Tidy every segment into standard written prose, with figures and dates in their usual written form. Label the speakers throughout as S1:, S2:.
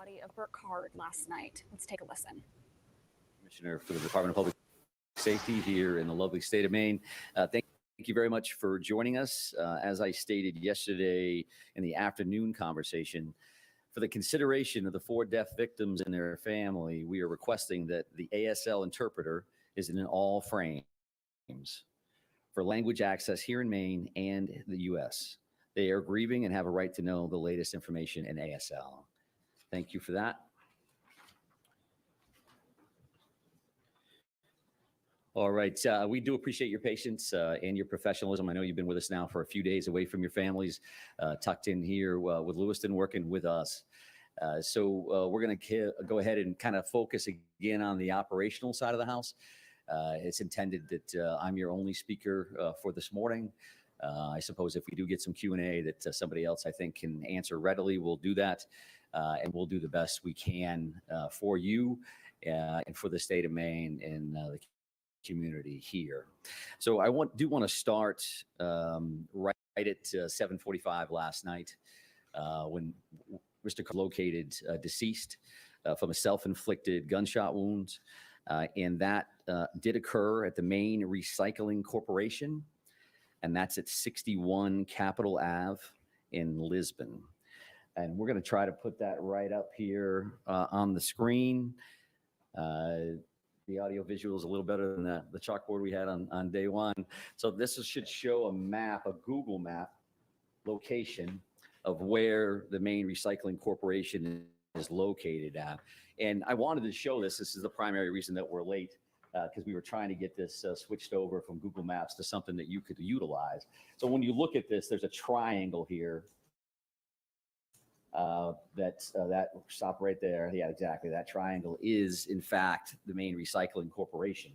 S1: body of Burke Card last night. Let's take a listen.
S2: Commissioner for the Department of Public Safety here in the lovely state of Maine. Thank you very much for joining us. As I stated yesterday in the afternoon conversation, for the consideration of the 4 deaf victims and their family, we are requesting that the ASL interpreter is in all frames for language access here in Maine and the U.S. They are grieving and have a right to know the latest information in ASL. Thank you for that. All right, we do appreciate your patience and your professionalism. I know you've been with us now for a few days away from your families, tucked in here with Lewiston working with us. So we're going to go ahead and kind of focus again on the operational side of the house. It's intended that I'm your only speaker for this morning. I suppose if we do get some Q&A that somebody else I think can answer readily, we'll do that. And we'll do the best we can for you and for the state of Maine and the community here. So I do want to start right at 7:45 last night when Mr. Carr located deceased from a self-inflicted gunshot wound. And that did occur at the Maine Recycling Corporation, and that's at 61 Capitol Ave in Lisbon. And we're going to try to put that right up here on the screen. The audio visual is a little better than the chalkboard we had on day one. So this should show a map, a Google map location of where the Maine Recycling Corporation is located at. And I wanted to show this. This is the primary reason that we're late, because we were trying to get this switched over from Google Maps to something that you could utilize. So when you look at this, there's a triangle here. That stop right there. Yeah, exactly. That triangle is, in fact, the Maine Recycling Corporation.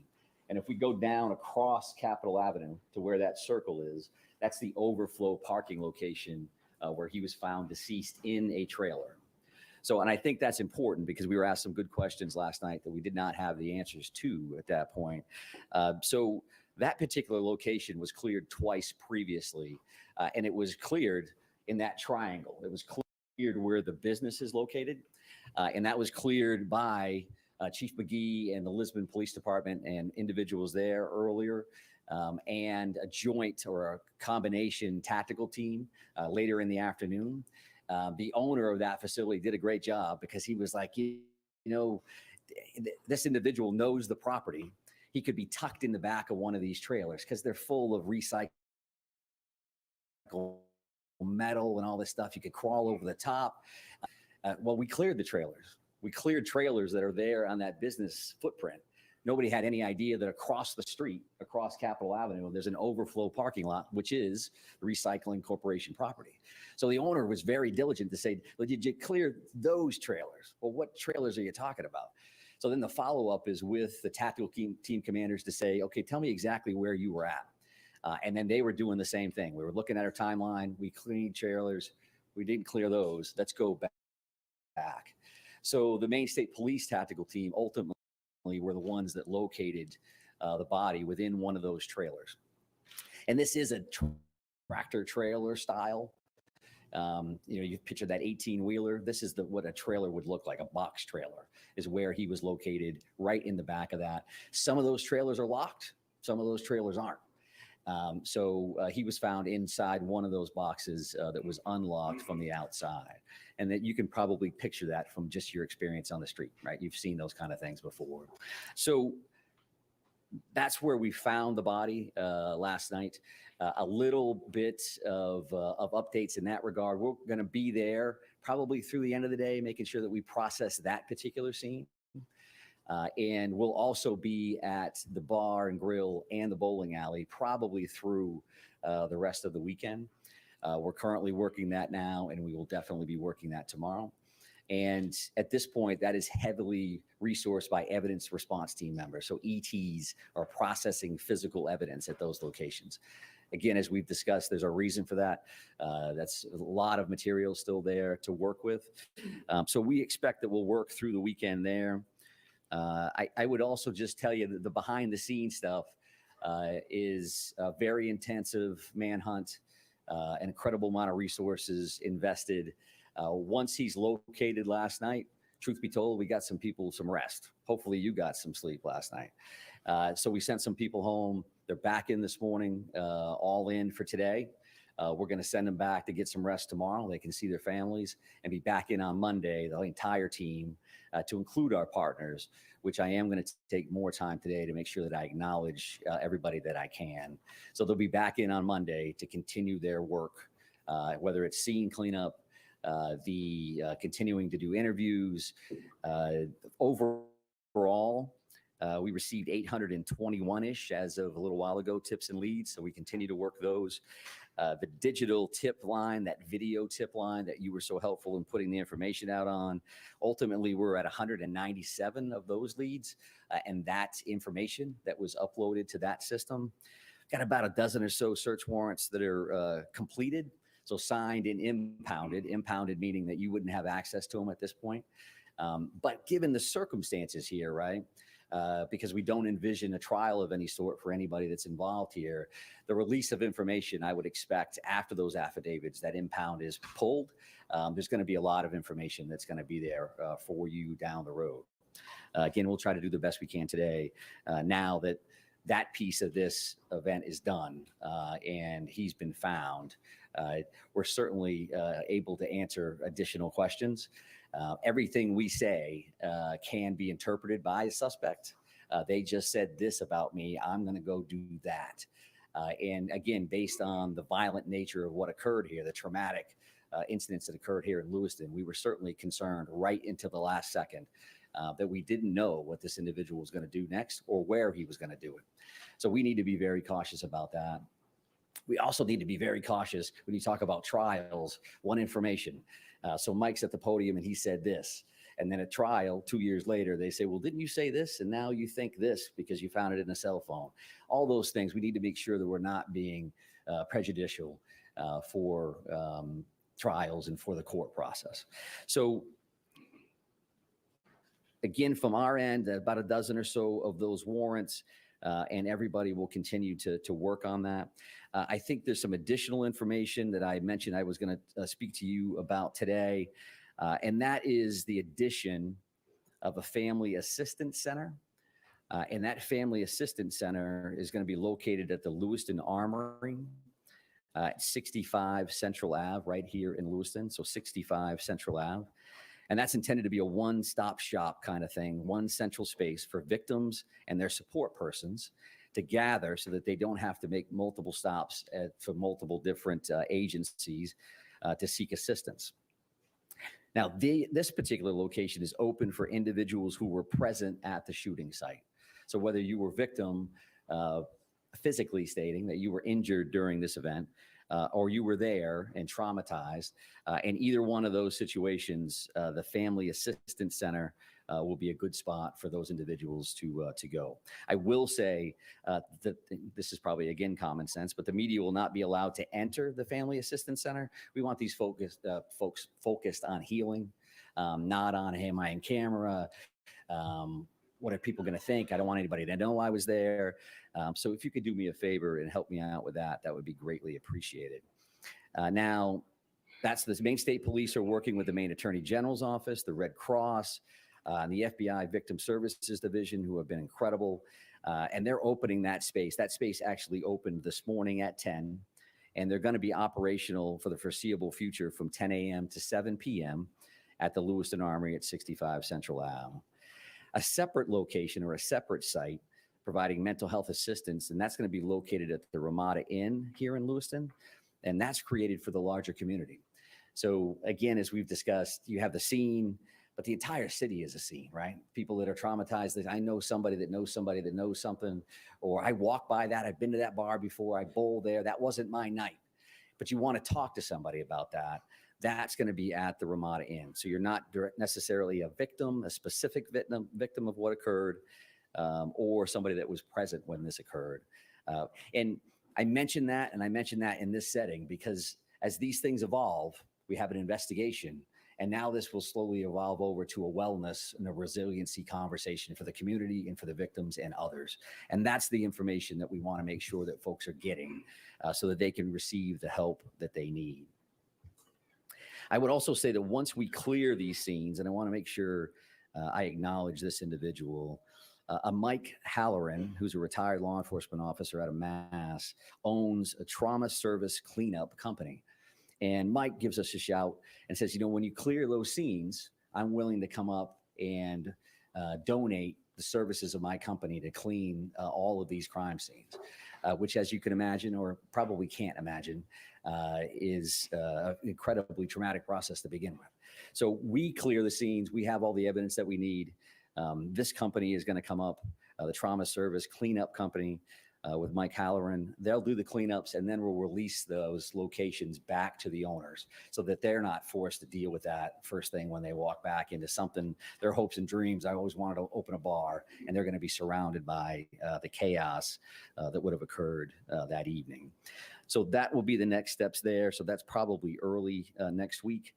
S2: And if we go down across Capitol Avenue to where that circle is, that's the overflow parking location where he was found deceased in a trailer. So, and I think that's important because we were asked some good questions last night that we did not have the answers to at that point. So that particular location was cleared twice previously, and it was cleared in that triangle. It was cleared where the business is located, and that was cleared by Chief McGee and the Lisbon Police Department and individuals there earlier, and a joint or a combination tactical team later in the afternoon. The owner of that facility did a great job because he was like, you know, this individual knows the property. He could be tucked in the back of one of these trailers because they're full of recycled metal and all this stuff. You could crawl over the top. Well, we cleared the trailers. We cleared trailers that are there on that business footprint. Nobody had any idea that across the street, across Capitol Avenue, there's an overflow parking lot, which is the Recycling Corporation property. So the owner was very diligent to say, well, did you clear those trailers? Well, what trailers are you talking about? So then the follow-up is with the tactical team commanders to say, okay, tell me exactly where you were at. And then they were doing the same thing. We were looking at our timeline. We cleaned trailers. We didn't clear those. Let's go back. So the Maine State Police tactical team ultimately were the ones that located the body within one of those trailers. And this is a tractor trailer style. You picture that 18-wheeler. This is what a trailer would look like. A box trailer is where he was located, right in the back of that. Some of those trailers are locked. Some of those trailers aren't. So he was found inside one of those boxes that was unlocked from the outside. And that you can probably picture that from just your experience on the street, right? You've seen those kind of things before. So that's where we found the body last night. A little bit of updates in that regard. We're going to be there probably through the end of the day, making sure that we process that particular scene. And we'll also be at the bar and grill and the bowling alley probably through the rest of the weekend. We're currently working that now, and we will definitely be working that tomorrow. And at this point, that is heavily resourced by evidence response team members. So ETs are processing physical evidence at those locations. Again, as we've discussed, there's a reason for that. That's a lot of material still there to work with. So we expect that we'll work through the weekend there. I would also just tell you that the behind the scenes stuff is a very intensive manhunt, an incredible amount of resources invested. Once he's located last night, truth be told, we got some people some rest. Hopefully you got some sleep last night. So we sent some people home. They're back in this morning, all in for today. We're going to send them back to get some rest tomorrow. They can see their families and be back in on Monday, the entire team, to include our partners, which I am going to take more time today to make sure that I acknowledge everybody that I can. So they'll be back in on Monday to continue their work, whether it's scene cleanup, continuing to do interviews. Overall, we received 821-ish as of a little while ago, tips and leads. So we continue to work those. The digital tip line, that video tip line that you were so helpful in putting the information out on. Ultimately, we're at 197 of those leads, and that's information that was uploaded to that system. Got about a dozen or so search warrants that are completed, so signed and impounded meaning that you wouldn't have access to them at this point. But given the circumstances here, right? Because we don't envision a trial of any sort for anybody that's involved here. The release of information, I would expect after those affidavits, that impound is pulled, there's going to be a lot of information that's going to be there for you down the road. Again, we'll try to do the best we can today now that that piece of this event is done and he's been found. We're certainly able to answer additional questions. Everything we say can be interpreted by a suspect. They just said this about me. I'm going to go do that. And again, based on the violent nature of what occurred here, the traumatic incidents that occurred here in Lewiston, we were certainly concerned right into the last second that we didn't know what this individual was going to do next or where he was going to do it. So we need to be very cautious about that. We also need to be very cautious when you talk about trials, one information. So Mike's at the podium and he said this, and then at trial 2 years later, they say, well, didn't you say this? And now you think this because you found it in a cell phone. All those things, we need to make sure that we're not being prejudicial for trials and for the court process. So again, from our end, about a dozen or so of those warrants, and everybody will continue to work on that. I think there's some additional information that I mentioned I was going to speak to you about today, and that is the addition of a family assistance center. And that family assistance center is going to be located at the Lewiston Armory at 65 Central Ave, right here in Lewiston. So 65 Central Ave. And that's intended to be a one-stop shop kind of thing, one central space for victims and their support persons to gather so that they don't have to make multiple stops for multiple different agencies to seek assistance. Now, this particular location is open for individuals who were present at the shooting site. So whether you were victim, physically stating that you were injured during this event, or you were there and traumatized, in either one of those situations, the Family Assistance Center will be a good spot for those individuals to go. I will say that this is probably, again, common sense, but the media will not be allowed to enter the Family Assistance Center. We want these folks focused on healing, not on, hey, am I in camera? What are people going to think? I don't want anybody to know I was there. So if you could do me a favor and help me out with that, that would be greatly appreciated. Now, that's the Maine State Police are working with the Maine Attorney General's Office, the Red Cross, and the FBI Victim Services Division, who have been incredible. And they're opening that space. That space actually opened this morning at 10, and they're going to be operational for the foreseeable future from 10 a.m. to 7 p.m. at the Lewiston Armory at 65 Central Ave. A separate location or a separate site providing mental health assistance, and that's going to be located at the Ramada Inn here in Lewiston, and that's created for the larger community. So again, as we've discussed, you have the scene, but the entire city is a scene, right? People that are traumatized, that I know somebody that knows somebody that knows something, or I walk by that, I've been to that bar before, I bowled there, that wasn't my night. But you want to talk to somebody about that. That's going to be at the Ramada Inn. So you're not necessarily a victim, a specific victim of what occurred, or somebody that was present when this occurred. And I mentioned that, and I mentioned that in this setting because as these things evolve, we have an investigation, and now this will slowly evolve over to a wellness and a resiliency conversation for the community and for the victims and others. And that's the information that we want to make sure that folks are getting so that they can receive the help that they need. I would also say that once we clear these scenes, and I want to make sure I acknowledge this individual, a Mike Halloran, who's a retired law enforcement officer out of Mass, owns a trauma service cleanup company. And Mike gives us a shout and says, when you clear those scenes, I'm willing to come up and donate the services of my company to clean all of these crime scenes, which, as you can imagine, or probably can't imagine, is an incredibly traumatic process to begin with. So we clear the scenes. We have all the evidence that we need. This company is going to come up, the Trauma Service Cleanup Company, with Mike Halloran. They'll do the cleanups, and then we'll release those locations back to the owners so that they're not forced to deal with that first thing when they walk back into something, their hopes and dreams. I always wanted to open a bar, and they're going to be surrounded by the chaos that would have occurred that evening. So that will be the next steps there. So that's probably early next week.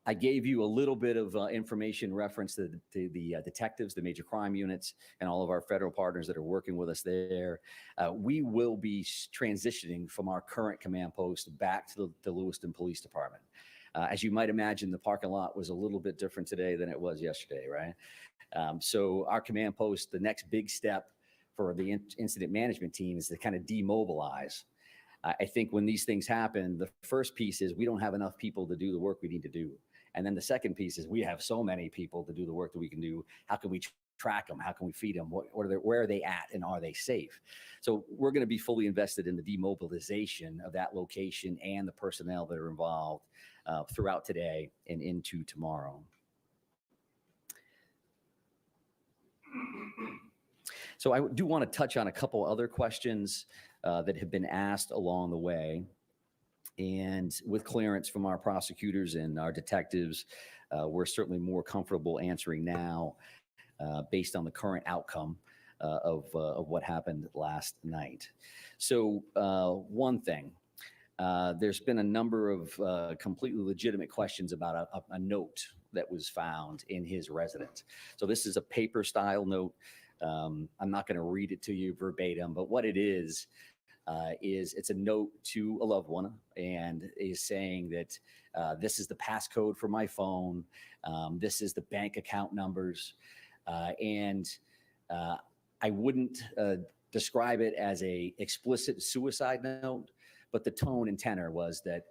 S2: I gave you a little bit of information reference to the detectives, the major crime units, and all of our federal partners that are working with us there. We will be transitioning from our current command post back to the Lewiston Police Department. As you might imagine, the parking lot was a little bit different today than it was yesterday, right? So our command post, the next big step for the incident management team is to kind of demobilize. I think when these things happen, the first piece is we don't have enough people to do the work we need to do. And then the second piece is we have so many people to do the work that we can do. How can we track them? How can we feed them? Where are they at, and are they safe? So we're going to be fully invested in the demobilization of that location and the personnel that are involved throughout today and into tomorrow. So I do want to touch on a couple other questions that have been asked along the way. And with clearance from our prosecutors and our detectives, we're certainly more comfortable answering now based on the current outcome of what happened last night. So one thing, there's been a number of completely legitimate questions about a note that was found in his residence. So this is a paper style note. I'm not going to read it to you verbatim, but what it is it's a note to a loved one, and is saying that this is the passcode for my phone. This is the bank account numbers. And I wouldn't describe it as a explicit suicide note, but the tone and tenor was that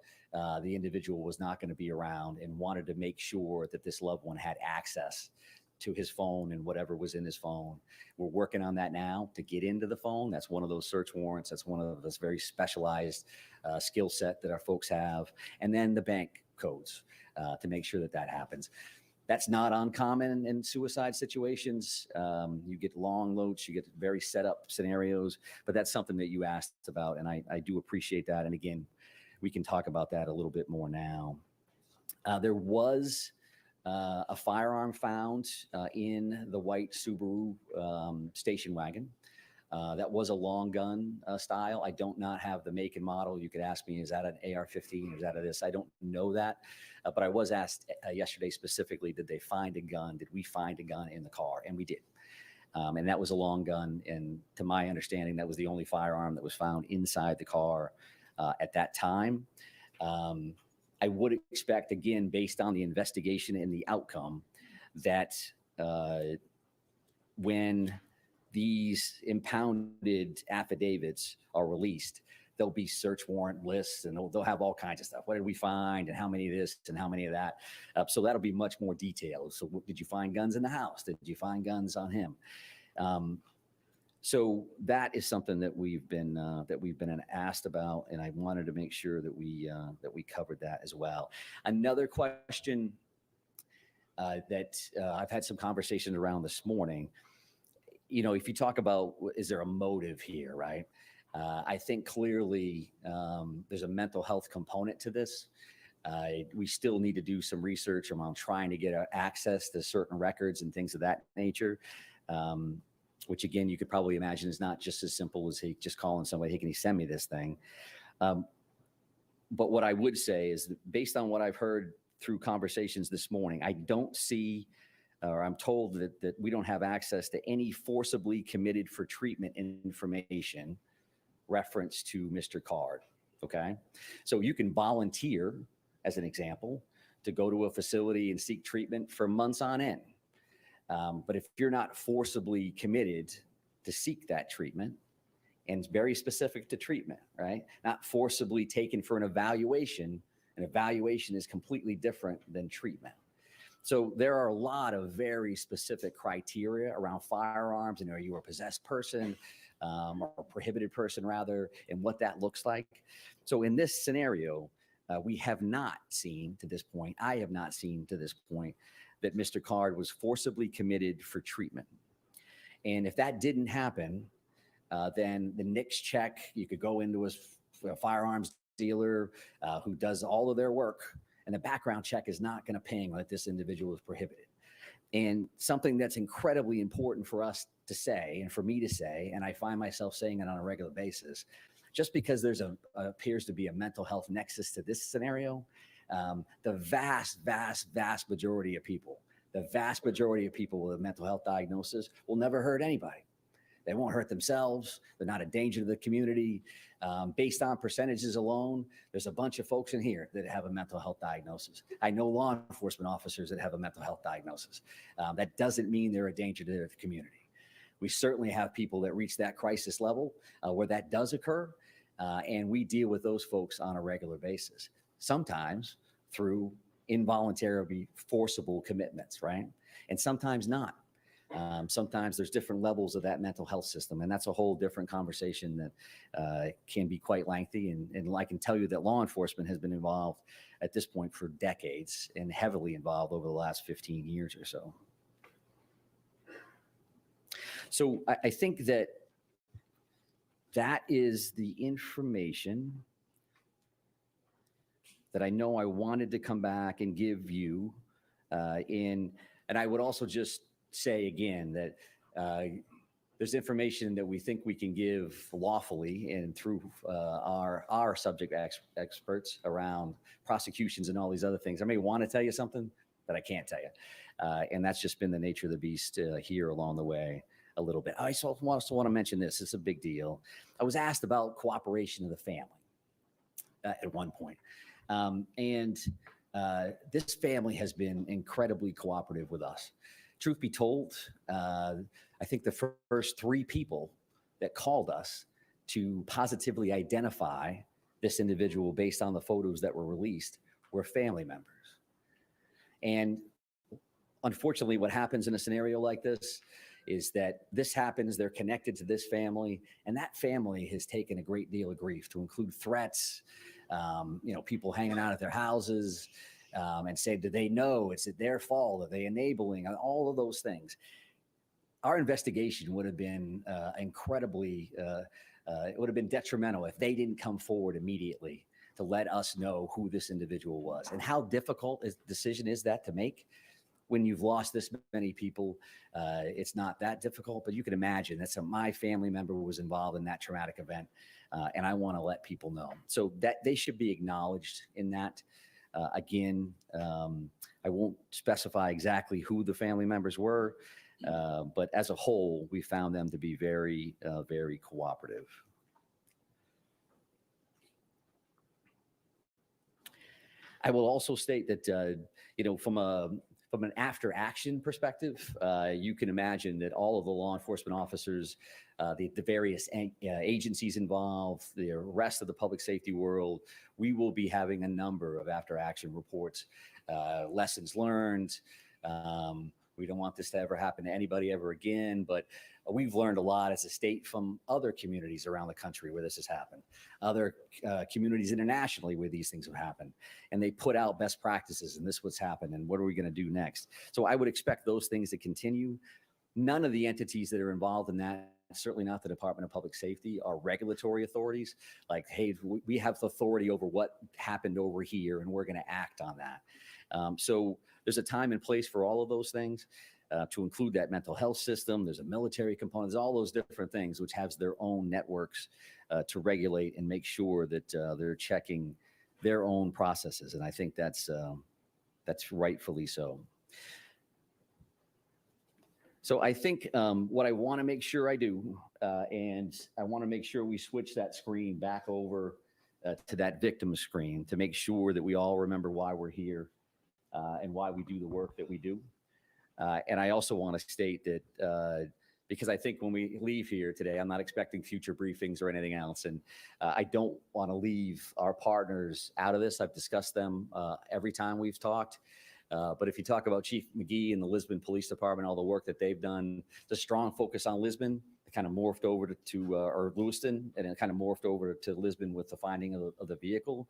S2: the individual was not going to be around and wanted to make sure that this loved one had access to his phone and whatever was in his phone. We're working on that now to get into the phone. That's one of those search warrants. That's one of those very specialized skill set that our folks have. And then the bank codes to make sure that that happens. That's not uncommon in suicide situations. You get long notes, you get very set up scenarios, but that's something that you asked about, and I do appreciate that. And again, we can talk about that a little bit more now. There was a firearm found in the white Subaru station wagon. That was a long gun style. I don't not have the make and model. You could ask me, is that an AR-15 or is that a this? I don't know that. But I was asked yesterday specifically, did they find a gun? Did we find a gun in the car? And we did. And that was a long gun. And to my understanding, that was the only firearm that was found inside the car at that time. I would expect, again, based on the investigation and the outcome, that when these impounded affidavits are released, there'll be search warrant lists, and they'll have all kinds of stuff. What did we find, and how many of this and how many of that? So that'll be much more detailed. So did you find guns in the house? Did you find guns on him? So that is something that we've been asked about, and I wanted to make sure that we covered that as well. Another question that I've had some conversations around this morning. If you talk about, is there a motive here, right? I think clearly there's a mental health component to this. We still need to do some research around trying to get access to certain records and things of that nature. Which again, you could probably imagine is not just as simple as just calling somebody, hey, can you send me this thing? But what I would say is that based on what I've heard through conversations this morning, I don't see, or I'm told that we don't have access to any forcibly committed for treatment information reference to Mr. Card, okay? So you can volunteer as an example, to go to a facility and seek treatment for months on end. But if you're not forcibly committed to seek that treatment, and it's very specific to treatment, right? Not forcibly taken for an evaluation is completely different than treatment. So there are a lot of very specific criteria around firearms, and are you a possessed person, or a prohibited person rather, and what that looks like. So in this scenario, we have not seen to this point, I have not seen to this point, that Mr. Card was forcibly committed for treatment. And if that didn't happen, then the NICS check, you could go into a firearms dealer who does all of their work, and the background check is not going to ping that this individual is prohibited. And something that's incredibly important for us to say, and for me to say, and I find myself saying it on a regular basis, just because there's appears to be a mental health nexus to this scenario, the vast majority of people with a mental health diagnosis will never hurt anybody. They won't hurt themselves. They're not a danger to the community. Based on percentages alone, there's a bunch of folks in here that have a mental health diagnosis. I know law enforcement officers that have a mental health diagnosis. That doesn't mean they're a danger to the community. We certainly have people that reach that crisis level where that does occur, and we deal with those folks on a regular basis, sometimes through involuntary, forcible commitments, right? And sometimes not. Sometimes there's different levels of that mental health system, and that's a whole different conversation that can be quite lengthy. And I can tell you that law enforcement has been involved at this point for decades, and heavily involved over the last 15 years or so. So I think that is the information that I know I wanted to come back and give you. And I would also just say again that there's information that we think we can give lawfully and through our subject experts around prosecutions and all these other things. I may want to tell you something that I can't tell you. And that's just been the nature of the beast here along the way a little bit. I also want to mention this. It's a big deal. I was asked about cooperation of the family at one point. This family has been incredibly cooperative with us. Truth be told, I think the first 3 people that called us to positively identify this individual based on the photos that were released were family members. And unfortunately, what happens in a scenario like this is that this happens, they're connected to this family, and that family has taken a great deal of grief, to include threats, people hanging out at their houses, and say, do they know it's their fault? Are they enabling? All of those things. Our investigation would have been incredibly, it would have been detrimental if they didn't come forward immediately to let us know who this individual was. And how difficult a decision is that to make when you've lost this many people? It's not that difficult, but you can imagine that my family member was involved in that traumatic event, and I want to let people know. So that they should be acknowledged in that. Again, I won't specify exactly who the family members were, but as a whole, we found them to be very, very cooperative. I will also state that, from an after action perspective, you can imagine that all of the law enforcement officers, the various agencies involved, the rest of the public safety world, we will be having a number of after action reports, lessons learned. We don't want this to ever happen to anybody ever again, but we've learned a lot as a state from other communities around the country where this has happened, other communities internationally where these things have happened, and they put out best practices, and this is what's happened, and what are we going to do next? So I would expect those things to continue. None of the entities that are involved in that, certainly not the Department of Public Safety, are regulatory authorities. Like, hey, we have the authority over what happened over here, and we're going to act on that. So there's a time and place for all of those things, to include that mental health system. There's a military component, there's all those different things which has their own networks to regulate and make sure that they're checking their own processes. And I think that's rightfully so. So I think what I want to make sure I do, and I want to make sure we switch that screen back over to that victim screen to make sure that we all remember why we're here and why we do the work that we do. And I also want to state that because I think when we leave here today, I'm not expecting future briefings or anything else. And I don't want to leave our partners out of this. I've discussed them every time we've talked. But if you talk about Chief McGee and the Lisbon Police Department, all the work that they've done, the strong focus on Lisbon, it kind of morphed over or Lewiston, and it kind of morphed over to Lisbon with the finding of the vehicle.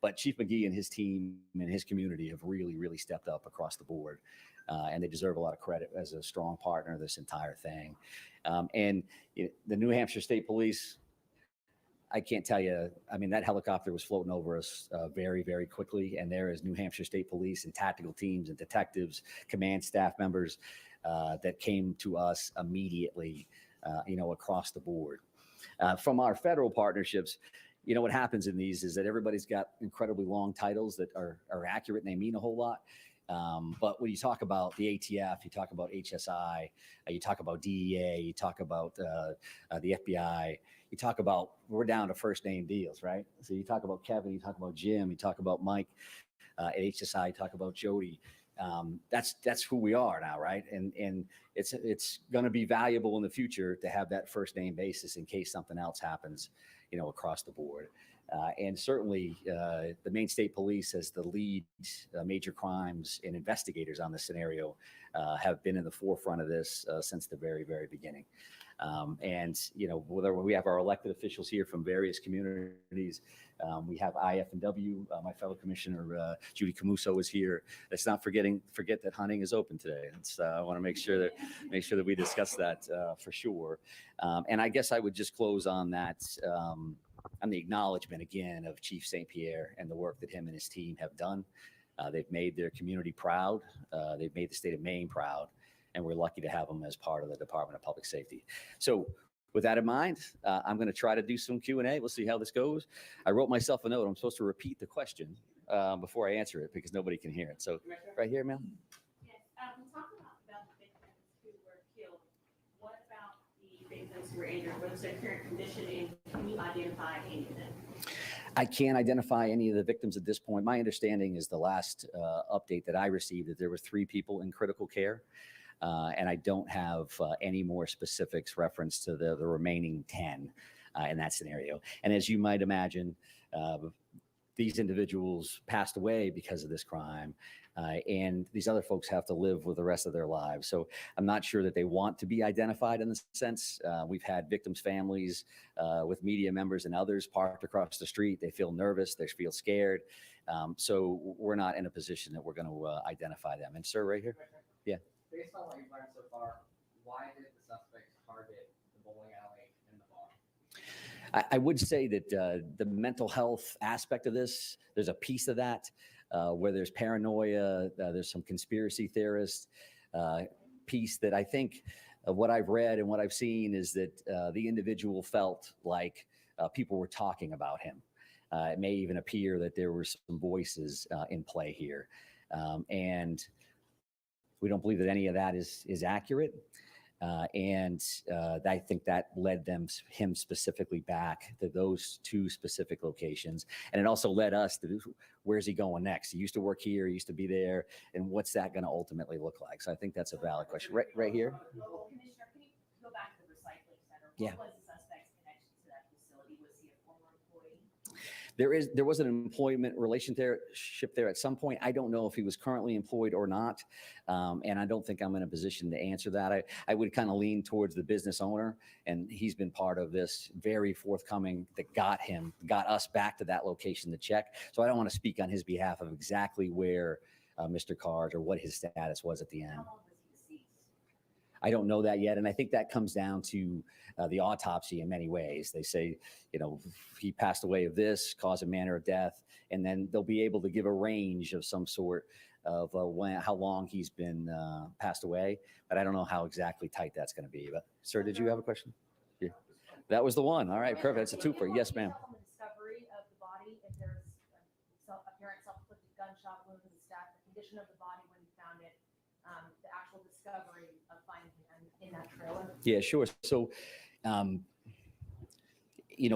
S2: But Chief McGee and his team and his community have really, really stepped up across the board. And they deserve a lot of credit as a strong partner of this entire thing. And the New Hampshire State Police, I can't tell you, I mean, that helicopter was floating over us very, very quickly. And there is New Hampshire State Police and tactical teams and detectives, command staff members that came to us immediately, across the board. From our federal partnerships, what happens in these is that everybody's got incredibly long titles that are accurate and they mean a whole lot. But when you talk about the ATF, you talk about HSI, you talk about DEA, you talk about the FBI, you talk about, we're down to first name deals, right? So you talk about Kevin, you talk about Jim, you talk about Mike at HSI, you talk about Jody. That's who we are now, right? And it's going to be valuable in the future to have that first name basis in case something else happens, across the board. And certainly the Maine State Police as the lead major crimes and investigators on this scenario have been in the forefront of this since the very, very beginning. And, whether we have our elected officials here from various communities, we have IF&W, my fellow commissioner, Judy Camuso is here. Let's not forget that hunting is open today. I want to make sure that we discuss that for sure. And I guess I would just close on that, on the acknowledgement again of Chief St. Pierre and the work that him and his team have done. They've made their community proud. They've made the state of Maine proud. And we're lucky to have them as part of the Department of Public Safety. So with that in mind, I'm going to try to do some Q&A. We'll see how this goes. I wrote myself a note. I'm supposed to repeat the question before I answer it because nobody can hear it. So right here, ma'am.
S3: Yes, we talked about the victims who were killed. What about the victims who were injured? What is their current condition, and can you identify any of them?
S2: I can't identify any of the victims at this point. My understanding is the last update that I received that there were 3 people in critical care. And I don't have any more specifics reference to the remaining 10 in that scenario. And as you might imagine, these individuals passed away because of this crime. And these other folks have to live with the rest of their lives. So I'm not sure that they want to be identified in the sense. We've had victims' families with media members and others parked across the street. They feel nervous. They feel scared. So we're not in a position that we're going to identify them. And sir, right here? Yeah.
S4: Based on what you've learned so far, why did the suspects target the bowling alley and the bar?
S2: I would say that the mental health aspect of this, there's a piece of that where there's paranoia, there's some conspiracy theorist piece that I think what I've read and what I've seen is that the individual felt like people were talking about him. It may even appear that there were some voices in play here. And we don't believe that any of that is accurate. And I think that led him specifically back to those 2 specific locations. And it also led us to, where's he going next? He used to work here, he used to be there. And what's that going to ultimately look like? So I think that's a valid question. Right here?
S3: Commissioner, can you go back to the recycling center?
S2: Yeah.
S3: What was the suspect's connection to that facility? Was he a former employee?
S2: There was an employment relationship there at some point. I don't know if he was currently employed or not. And I don't think I'm in a position to answer that. I would kind of lean towards the business owner, and he's been part of this very forthcoming that got us back to that location to check. So I don't want to speak on his behalf of exactly where Mr. Card or what his status was at the end.
S3: How long was he deceased?
S2: I don't know that yet. And I think that comes down to the autopsy in many ways. They say, he passed away of this, cause and manner of death, and then they'll be able to give a range of some sort of how long he's been passed away. But I don't know how exactly tight that's going to be. But sir, did you have a question? Yeah. That was the one. All right, perfect. It's a twofer. Yes, ma'am.
S3: On the discovery of the body, if there's apparent self-inflicted gunshot wound to the staff, the condition of the body when you found it, the actual discovery of finding him in that trailer?
S2: Yeah, sure. So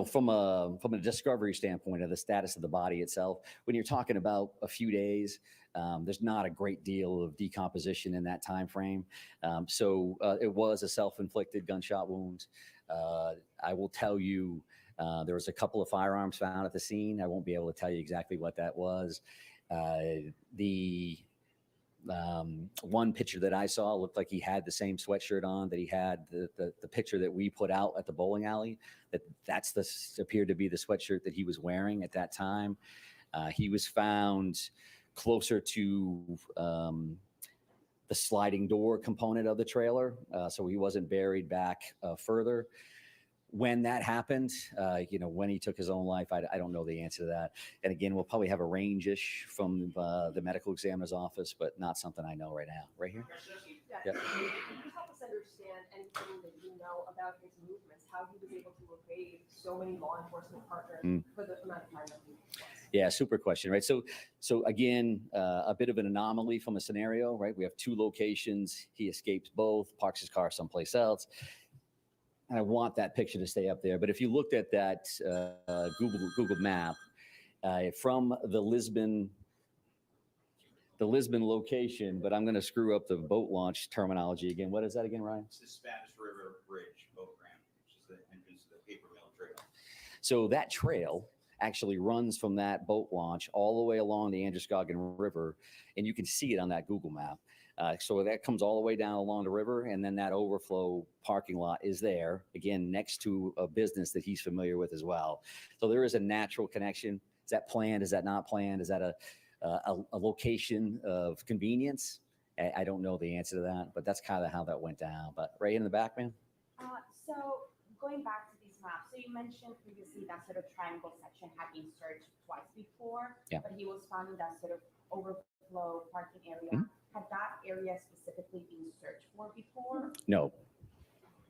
S2: from a discovery standpoint of the status of the body itself, when you're talking about a few days, there's not a great deal of decomposition in that time frame. So it was a self-inflicted gunshot wound. I will tell you, there was a couple of firearms found at the scene. I won't be able to tell you exactly what that was. The one picture that I saw looked like he had the same sweatshirt on that he had the picture that we put out at the bowling alley. That's appeared to be the sweatshirt that he was wearing at that time. He was found closer to the sliding door component of the trailer, so he wasn't buried back further. When that happened, when he took his own life, I don't know the answer to that. And again, we'll probably have a range-ish from the medical examiner's office, but not something I know right now. Right here?
S5: Yeah. Can you help us understand anything that you know about his movements, how he was able to evade so many law enforcement partners for the amount of time that he was?
S2: Yeah, super question, right? So again, a bit of an anomaly from a scenario, right? We have two locations. He escapes both, parks his car someplace else. And I want that picture to stay up there. But if you looked at that Google map from the Lisbon location, but I'm going to screw up the boat launch terminology again. What is that again, Ryan?
S6: It's the Spanish River Bridge boat ramp, which is the entrance to the paper mill trail.
S2: So that trail actually runs from that boat launch all the way along the Androscoggin River, and you can see it on that Google map. So that comes all the way down along the river, and then that overflow parking lot is there, again, next to a business that he's familiar with as well. So there is a natural connection. Is that planned? Is that not planned? Is that a location of convenience? I don't know the answer to that, but that's kind of how that went down. But right in the back, man?
S7: So going back to these maps, so you mentioned previously that sort of triangle section had been searched twice before,
S2: Yeah.
S7: but he was found in that sort of overflow parking area.
S2: Mhm.
S7: Had that area specifically been searched for before?
S2: No,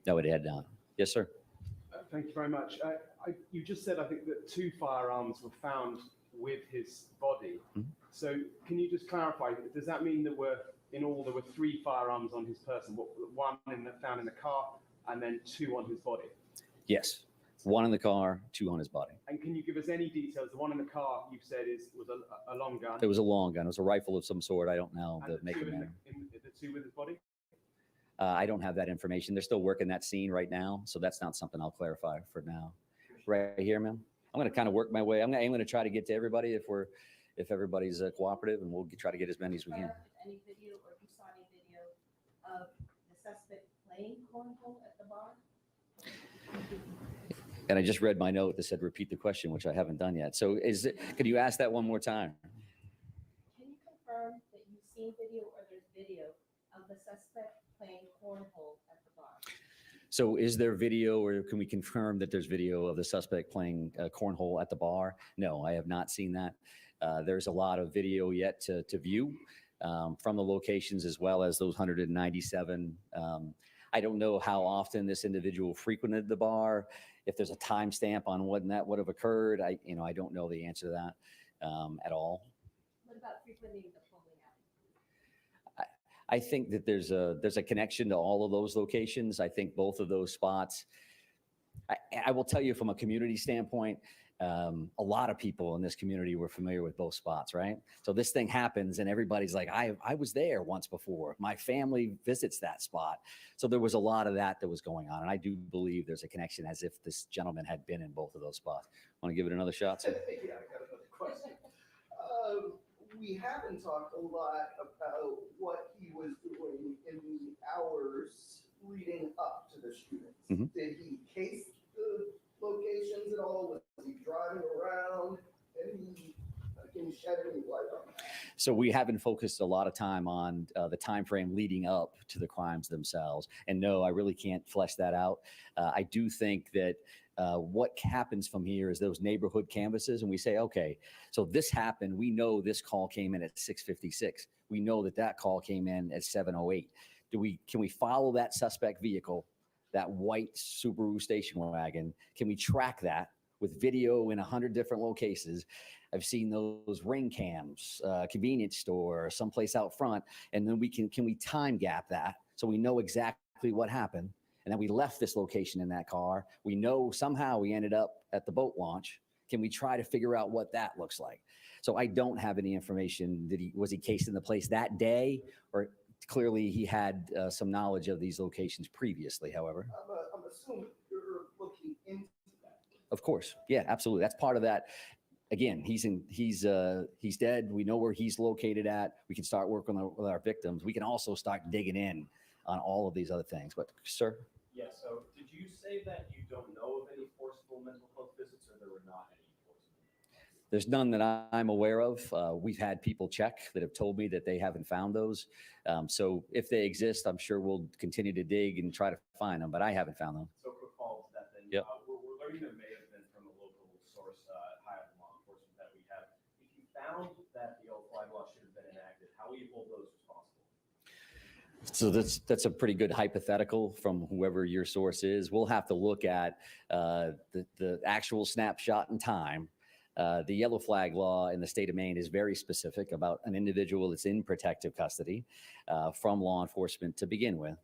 S2: it had not. Yes, sir.
S8: Thank you very much. You just said, I think, that 2 firearms were found with his body.
S2: Mhm.
S8: So can you just clarify, does that mean that in all there were 3 firearms on his person? One found in the car and then 2 on his body?
S2: Yes. 1 in the car, 2 on his body.
S8: And can you give us any details? The one in the car you've said was a long gun.
S2: It was a long gun. It was a rifle of some sort. I don't know
S8: And
S2: the make and manner.
S8: the 2 with his body?
S2: I don't have that information. They're still working that scene right now, so that's not something I'll clarify for now. Right here, ma'am. I'm going to kind of work my way. I'm going to try to get to everybody if everybody's cooperative, and we'll try to get as many as we can.
S3: Any video, or if you saw any video of the suspect playing cornhole at the bar?
S2: And I just read my note that said repeat the question, which I haven't done yet. So could you ask that one more time?
S3: Can you confirm that you've seen video or there's video of the suspect playing cornhole at the bar?
S2: So is there video, or can we confirm that there's video of the suspect playing cornhole at the bar? No, I have not seen that. There's a lot of video yet to view from the locations, as well as those 197. I don't know how often this individual frequented the bar, if there's a timestamp on when that would have occurred. I don't know the answer to that at all.
S3: What about frequenting the bowling alley?
S2: I think that there's a connection to all of those locations. I think both of those spots. I will tell you from a community standpoint, a lot of people in this community were familiar with both spots, right? So this thing happens and everybody's like, I was there once before. My family visits that spot. So there was a lot of that was going on. And I do believe there's a connection, as if this gentleman had been in both of those spots. Want to give it another shot, sir?
S9: Yeah, I got another question. We haven't talked a lot about what he was doing in the hours leading up to the shootings.
S2: Mhm.
S9: Did he case the locations at all? Was he driving around? Can you shed any light on that?
S2: So we haven't focused a lot of time on the time frame leading up to the crimes themselves. And no, I really can't flesh that out. I do think that what happens from here is those neighborhood canvases, and we say, okay, so this happened. We know this call came in at 6:56. We know that call came in at 7:08. Can we follow that suspect vehicle, that white Subaru station wagon? Can we track that with video in 100 different locations? I've seen those ring cams, convenience store, someplace out front, and then can we time gap that so we know exactly what happened? And then we left this location in that car. We know somehow we ended up at the boat launch. Can we try to figure out what that looks like? So I don't have any information. Was he cased in the place that day, or clearly he had some knowledge of these locations previously, however?
S9: I'm assuming you're looking into that.
S2: Of course. Yeah, absolutely. That's part of that. Again, he's dead. We know where he's located at. We can start working with our victims. We can also start digging in on all of these other things. But sir?
S8: Yeah, so did you say that you don't know of any forcible mental health visits, or there were not any forcible?
S2: There's none that I'm aware of. We've had people check that have told me that they haven't found those. So if they exist, I'm sure we'll continue to dig and try to find them, but I haven't found them.
S8: So quick follow to that then.
S2: Yep.
S8: We're learning there may have been from a local source, high up in law enforcement, that we have. If you found that the old flag law should have been enacted, how will you hold those responsible?
S2: So that's a pretty good hypothetical from whoever your source is. We'll have to look at the actual snapshot in time. The yellow flag law in the state of Maine is very specific about an individual that's in protective custody from law enforcement to begin with.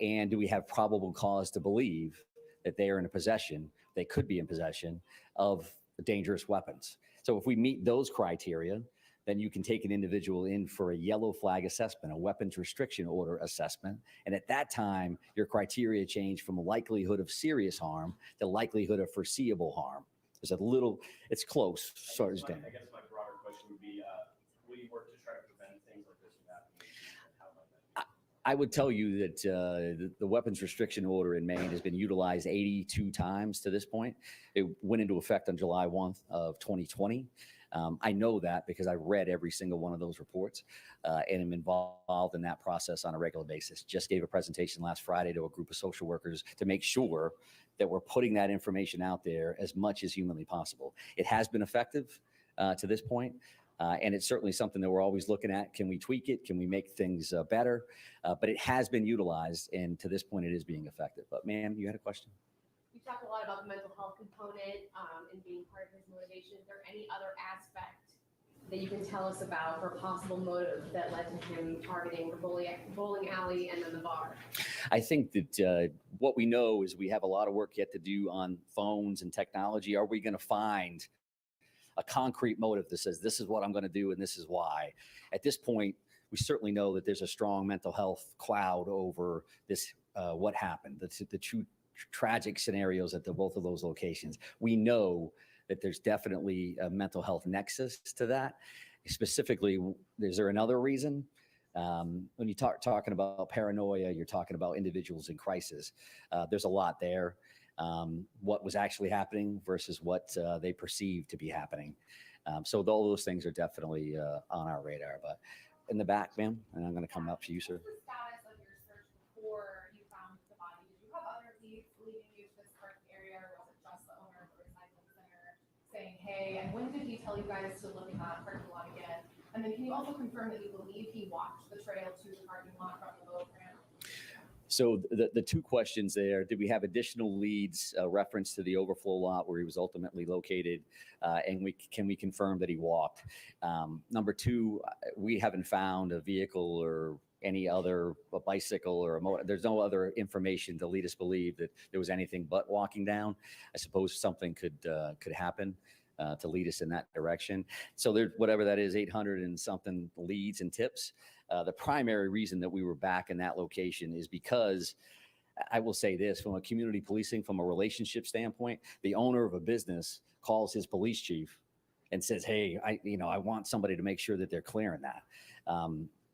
S2: And do we have probable cause to believe that they are in possession, they could be in possession of dangerous weapons? So if we meet those criteria, then you can take an individual in for a yellow flag assessment, a weapons restriction order assessment. And at that time, your criteria change from likelihood of serious harm to likelihood of foreseeable harm. There's a little, it's close. Sorry,
S8: I guess my broader question would be, will you work to try to prevent things like this from happening? And how might that be?
S2: I would tell you that the weapons restriction order in Maine has been utilized 82 times to this point. It went into effect on July 1 of 2020. I know that because I read every single one of those reports and am involved in that process on a regular basis. Just gave a presentation last Friday to a group of social workers to make sure that we're putting that information out there as much as humanly possible. It has been effective to this point, and it's certainly something that we're always looking at. Can we tweak it? Can we make things better? But it has been utilized, and to this point, it is being effective. But ma'am, you had a question?
S5: You talked a lot about the mental health component and being part of his motivation. Is there any other aspect that you can tell us about for a possible motive that led to him targeting the bowling alley and then the bar?
S2: I think that what we know is we have a lot of work yet to do on phones and technology. Are we going to find a concrete motive that says this is what I'm going to do and this is why? At this point, we certainly know that there's a strong mental health cloud over this, what happened, the two tragic scenarios at both of those locations. We know that there's definitely a mental health nexus to that. Specifically, is there another reason? When you talking about paranoia, you're talking about individuals in crisis. There's a lot there. What was actually happening versus what they perceive to be happening. So all those things are definitely on our radar. But in the back, ma'am, and I'm going to come up to you, sir.
S7: What's the status of your search before you found the body? Did you have other leads leading you to this park area, or was it just the owner of the recycling center saying, hey, and when did he tell you guys to look at that parking lot again? And then can you also confirm that you believe he walked the trail to the parking lot from the boat ramp?
S2: So the two questions there, did we have additional leads reference to the overflow lot where he was ultimately located? And can we confirm that he walked? Number two, we haven't found a vehicle or any other, a bicycle or a motor. There's no other information to lead us believe that there was anything but walking down. I suppose something could happen to lead us in that direction. So there's whatever that is, 800 and something leads and tips. The primary reason that we were back in that location is because I will say this, from a community policing, from a relationship standpoint, the owner of a business calls his police chief and says, hey, I want somebody to make sure that they're clearing that.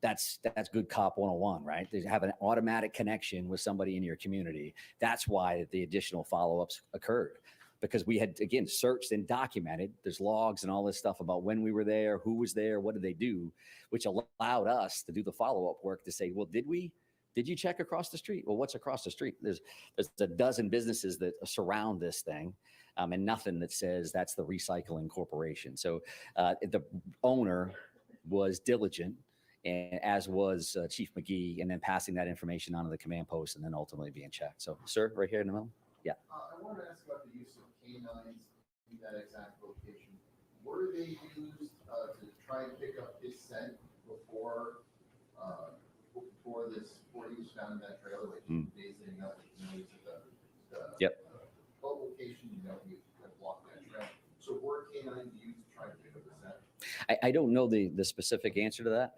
S2: That's good cop 101, right? They have an automatic connection with somebody in your community. That's why the additional follow-ups occurred. Because we had, again, searched and documented. There's logs and all this stuff about when we were there, who was there, what did they do, which allowed us to do the follow-up work to say, well, did you check across the street? Well, what's across the street? There's a dozen businesses that surround this thing and nothing that says that's the recycling corporation. So the owner was diligent, and as was Chief McGee, and then passing that information on to the command post and then ultimately being checked. So, sir, right here in the middle. Yeah.
S10: I wanted to ask about the use of canines in that exact location. Were they used to try and pick up his scent before he was found in that trailer, like basing up the noise of the
S2: Yep.
S10: boat location? You know, he canines used to try to pick up the scent?
S2: I don't know the specific answer to that.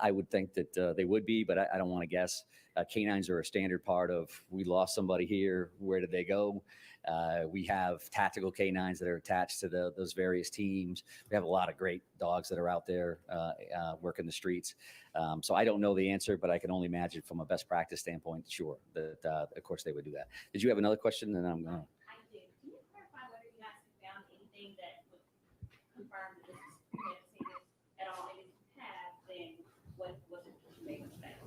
S2: I would think that they would be, but I don't want to guess. Canines are a standard part of, we lost somebody here, where did they go? We have tactical canines that are attached to those various teams. We have a lot of great dogs that are out there working the streets. So I don't know the answer, but I can only imagine from a best practice standpoint, sure, that of course they would do that. Did you have another question? And I'm going to.
S3: I did. Can you clarify whether you guys have found anything that would confirm that this is premeditated at all? And if you have, then what was it that you made with that?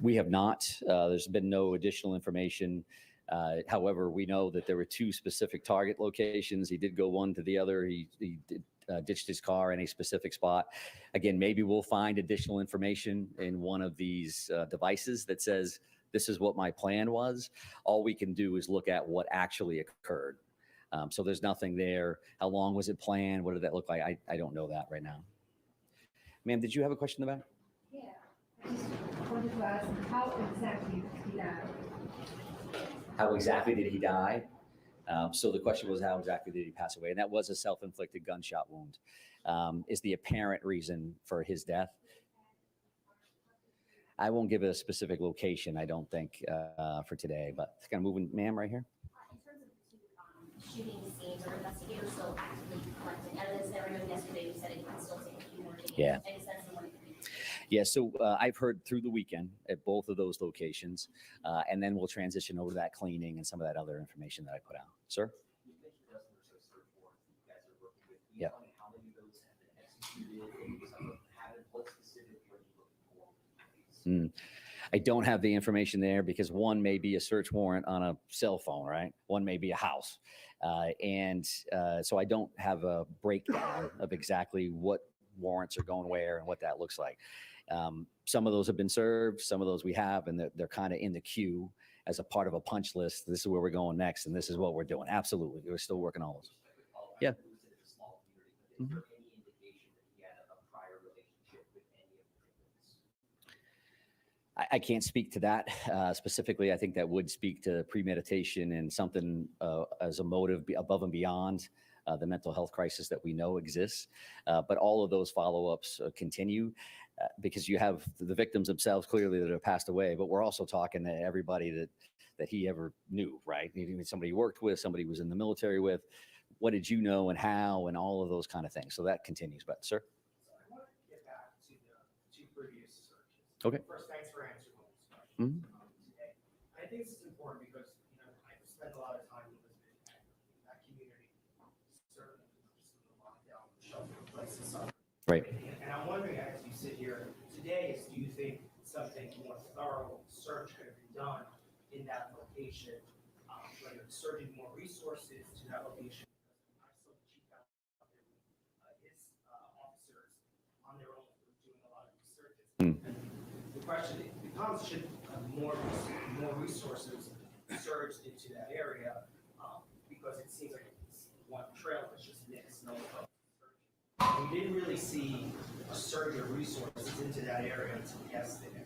S2: We have not. There's been no additional information. However, we know that there were two specific target locations. He did go one to the other. He did, ditched his car in a specific spot. Again, maybe we'll find additional information in one of these devices that says, this is what my plan was. All we can do is look at what actually occurred. So there's nothing there. How long was it planned? What did that look like? I don't know that right now. Ma'am, did you have a question about it?
S11: Yeah, I just wanted to ask, how exactly did he die?
S2: How exactly did he die? So the question was, how exactly did he pass away? And that was a self-inflicted gunshot wound. Is the apparent reason for his death? I won't give a specific location, I don't think, for today, but it's kind of moving, ma'am, right here.
S3: In terms of shooting scenes, are investigators still actively collecting evidence? I remember yesterday you said it can still take a few more days.
S2: Yeah.
S3: Any sense of when it could be?
S2: Yeah, so I've heard through the weekend at both of those locations, and then we'll transition over to that cleaning and some of that other information that I put out. Sir?
S4: You mentioned dozens or so search warrants that you guys are working with. Can you
S2: Yep.
S4: tell me how many of those have been executed and some of them haven't? What specifically are you looking for with these?
S2: I don't have the information there because one may be a search warrant on a cell phone, right? One may be a house. So I don't have a breakdown of exactly what warrants are going where and what that looks like. Some of those have been served, some of those we have, and they're kind of in the queue as a part of a punch list. This is where we're going next, and this is what we're doing. Absolutely. We're still working on those. Yeah.
S4: Is there any indication that he had a prior relationship with any of the victims?
S2: I can't speak to that specifically. I think that would speak to premeditation and something as a motive above and beyond the mental health crisis that we know exists. But all of those follow-ups continue because you have the victims themselves clearly that have passed away, but we're also talking to everybody that he ever knew, right? Even somebody he worked with, somebody he was in the military with. What did you know and how and all of those kind of things. So that continues. But sir?
S12: So I want to get back to the two previous searches.
S2: Okay.
S12: First, thanks for answering all these questions today. I think this is important because, I've spent a lot of time in that community, certainly some of the lockdown shelter places.
S2: Right.
S12: And I'm wondering, as you sit here today, do you think something more thorough search could have been done in that location, whether it's surging more resources to that location? I saw the chief out there with his officers on their own doing a lot of these searches. And the question becomes, should more resources surge into that area? Because it seems like it's one trail that's just mixed, no search. We didn't really see a surge of resources into that area until yesterday.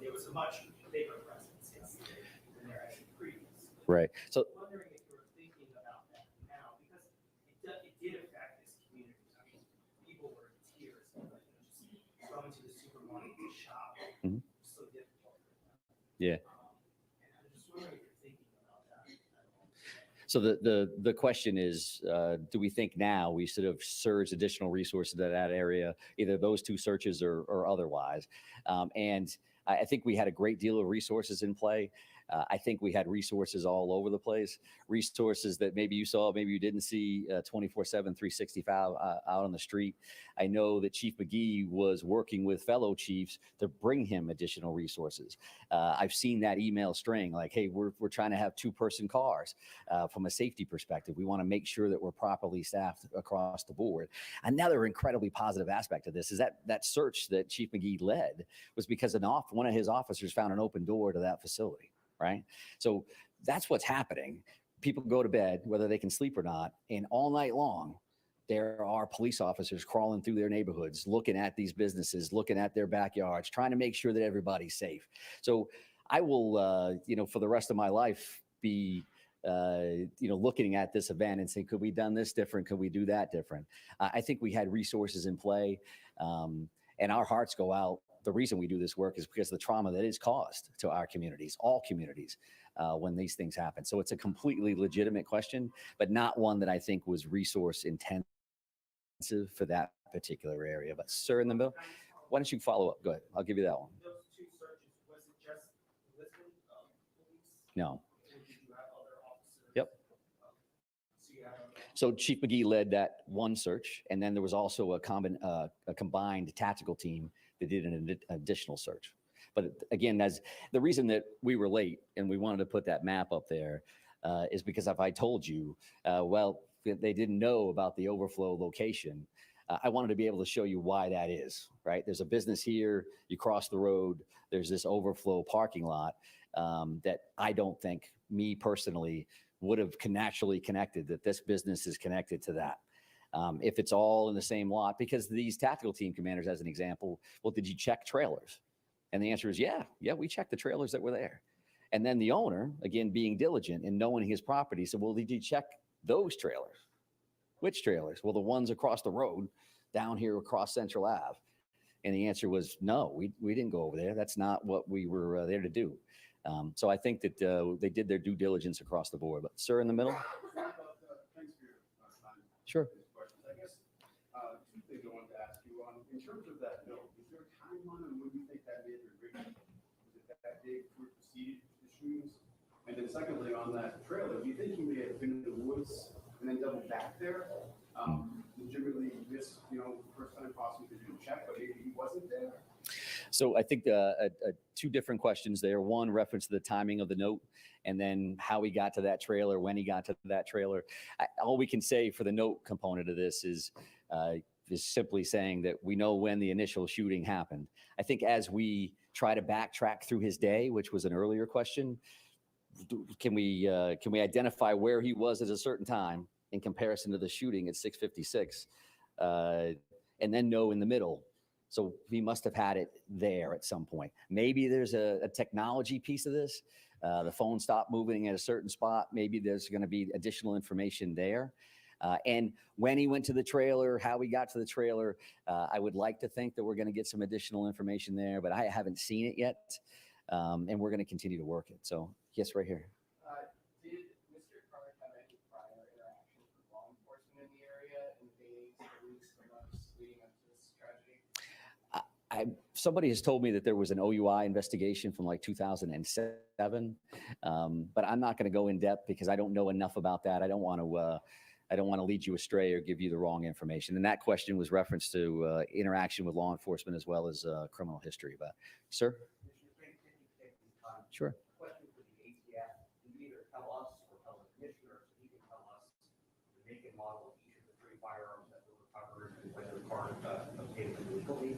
S12: There was a much bigger presence yesterday than there actually previously.
S2: Right. So
S12: I'm wondering if you're thinking about that now, because it did affect this community. I mean, people were in tears, just going to the supermarket to shop.
S2: Mhm.
S12: So difficult.
S2: Yeah.
S12: And I'm just wondering if you're thinking about that.
S2: So the question is, do we think now we should have surged additional resources to that area, either those two searches or otherwise? And I think we had a great deal of resources in play. I think we had resources all over the place, resources that maybe you saw, maybe you didn't see 24/7, 365 out on the street. I know that Chief McGee was working with fellow chiefs to bring him additional resources. I've seen that email string like, hey, we're trying to have 2-person cars from a safety perspective. We want to make sure that we're properly staffed across the board. Another incredibly positive aspect of this is that search that Chief McGee led was because one of his officers found an open door to that facility. Right. So that's what's happening. People go to bed, whether they can sleep or not, and all night long, there are police officers crawling through their neighborhoods, looking at these businesses, looking at their backyards, trying to make sure that everybody's safe. So I will, for the rest of my life, be looking at this event and saying, could we done this different? Could we do that different? I think we had resources in play, and our hearts go out. The reason we do this work is because of the trauma that is caused to our communities, all communities, when these things happen. So it's a completely legitimate question, but not one that I think was resource intensive for that particular area. But sir, in the middle, why don't you follow up? Go ahead. I'll give you that one.
S12: Those two searches, was it just Lisbon police?
S2: No.
S12: Or did you have other officers?
S2: Yep. So Chief McGee led that one search, and then there was also a combined tactical team that did an additional search. But again, that's the reason that we were late and we wanted to put that map up there is because if I told you, they didn't know about the overflow location, I wanted to be able to show you why that is, right? There's a business here, you cross the road, there's this overflow parking lot that I don't think, me personally, would have naturally connected that this business is connected to that. If it's all in the same lot, because these tactical team commanders, as an example, well, did you check trailers? And the answer is, yeah, we checked the trailers that were there. And then the owner, again, being diligent and knowing his property, said, well, did you check those trailers? Which trailers? Well, the ones across the road down here across Central Ave. And the answer was, no, we didn't go over there. That's not what we were there to do. So I think that they did their due diligence across the board. But sir, in the middle?
S8: Thanks for your time.
S2: Sure.
S8: I guess two things I wanted to ask you on. In terms of that note, is there a timeline on when you think that may have been written? Was it that day before it preceded the shootings? And then secondly, on that trailer, do you think he may have been in the woods and then doubled back there? Legitimately missed, first time possibly to do a check, but maybe he wasn't there?
S2: So I think two different questions there. One, reference to the timing of the note, and then how he got to that trailer, when he got to that trailer. All we can say for the note component of this is simply saying that we know when the initial shooting happened. I think as we try to backtrack through his day, which was an earlier question, can we identify where he was at a certain time in comparison to the shooting at 6:56, and then know in the middle. So he must have had it there at some point. Maybe there's a technology piece of this. The phone stopped moving at a certain spot. Maybe there's going to be additional information there. And when he went to the trailer, how he got to the trailer, I would like to think that we're going to get some additional information there, but I haven't seen it yet. And we're going to continue to work it. So yes, right here.
S13: Did Mr. Clark have any prior interactions with law enforcement in the area in the days, the weeks, the months leading up to this tragedy?
S2: Somebody has told me that there was an OUI investigation from like 2007, but I'm not going to go in depth because I don't know enough about that. I don't want to lead you astray or give you the wrong information. And that question was reference to interaction with law enforcement as well as criminal history. But sir, sure.
S4: Question for the ATF. Can you either tell us or tell the commissioner so he can tell us the make and model of each of the three firearms that were recovered and whether part obtained illegally?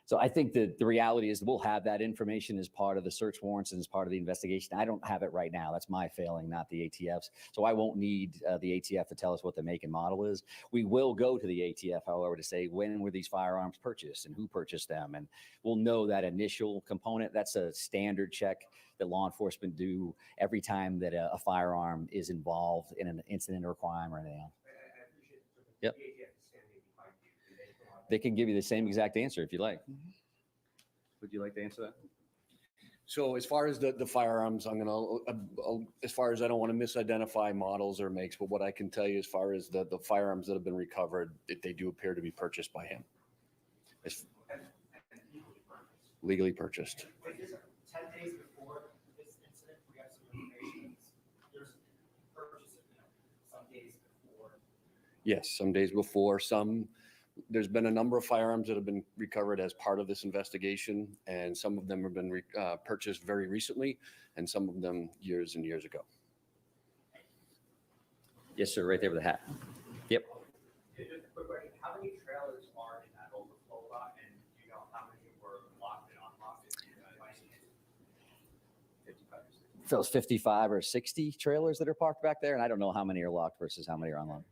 S2: So I think that the reality is we'll have that information as part of the search warrants and as part of the investigation. I don't have it right now. That's my failing, not the ATF's. So I won't need the ATF to tell us what the make and model is. We will go to the ATF, however, to say when were these firearms purchased and who purchased them. And we'll know that initial component. That's a standard check that law enforcement do every time that a firearm is involved in an incident or a crime or anything else.
S4: I appreciate it. So
S2: Yep.
S4: the ATF is standing behind you. And they come on.
S2: They can give you the same exact answer if you like. Would you like to answer that?
S14: So as far as the firearms, as far as I don't want to misidentify models or makes, but what I can tell you as far as the firearms that have been recovered, they do appear to be purchased by him. It's legally purchased.
S12: Wait, is it 10 days before this incident, we have some information, there's purchase, some days before.
S14: Yes, some days before, there's been a number of firearms that have been recovered as part of this investigation, and some of them have been purchased very recently, and some of them years and years ago.
S2: Yes, sir, right there with the hat. Yep.
S4: Just a quick question. How many trailers are in that overflow lot, and do you know how many were locked and unlocked?
S2: If it was 55 or 60 trailers that are parked back there, and I don't know how many are locked versus how many are unlocked.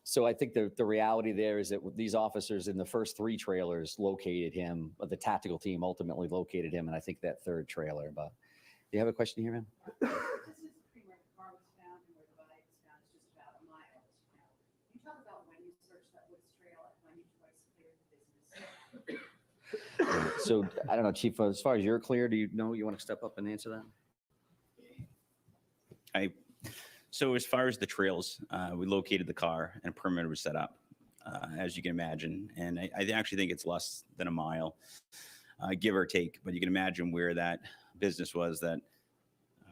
S2: So I think the reality there is that these officers in the first 3 trailers located him, but the tactical team ultimately located him, and I think that 3rd trailer. But do you have a question here, ma'am?
S3: Distance between where the car was found and where the body was found is just about a mile, as you know. Can you talk about when you searched that woods trail and when you twice cleared the business?
S2: So I don't know, Chief, as far as you're clear, do you know, you want to step up and answer that?
S6: So as far as the trails, we located the car and a perimeter was set up, as you can imagine. And I actually think it's less than a mile, give or take. But you can imagine where that business was that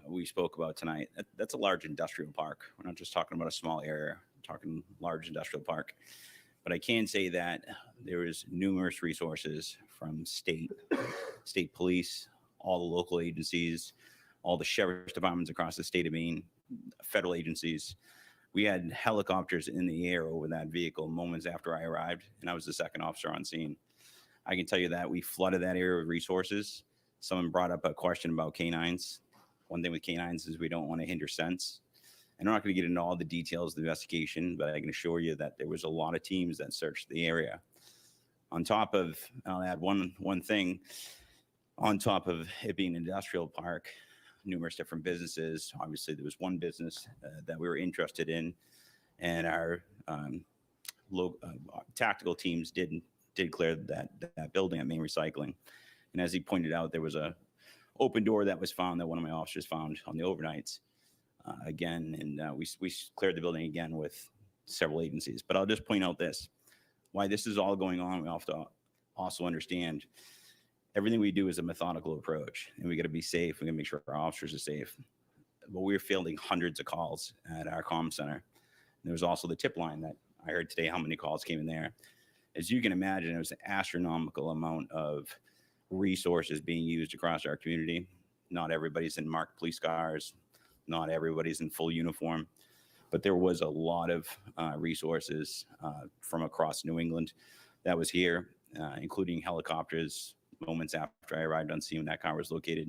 S6: we spoke about tonight. That's a large industrial park. We're not just talking about a small area, we're talking large industrial park. But I can say that there was numerous resources from state police, all the local agencies, all the sheriff's departments across the state of Maine, federal agencies. We had helicopters in the air over that vehicle moments after I arrived, and I was the 2nd officer on scene. I can tell you that we flooded that area with resources. Someone brought up a question about canines. One thing with canines is we don't want to hinder sense. And I'm not going to get into all the details of the investigation, but I can assure you that there was a lot of teams that searched the area. On top of, I'll add one thing, on top of it being an industrial park, numerous different businesses. Obviously, there was one business that we were interested in, and our tactical teams did clear that building at Maine Recycling. And as he pointed out, there was a open door that was found that one of my officers found on the overnights again, and we cleared the building again with several agencies. But I'll just point out this: why this is all going on, we have to also understand everything we do is a methodical approach, and we got to be safe. We got to make sure our officers are safe. But we're fielding hundreds of calls at our comm center. And there was also the tip line that I heard today, how many calls came in there. As you can imagine, it was an astronomical amount of resources being used across our community. Not everybody's in marked police cars. Not everybody's in full uniform. But there was a lot of resources from across New England that was here, including helicopters, moments after I arrived on scene when that car was located.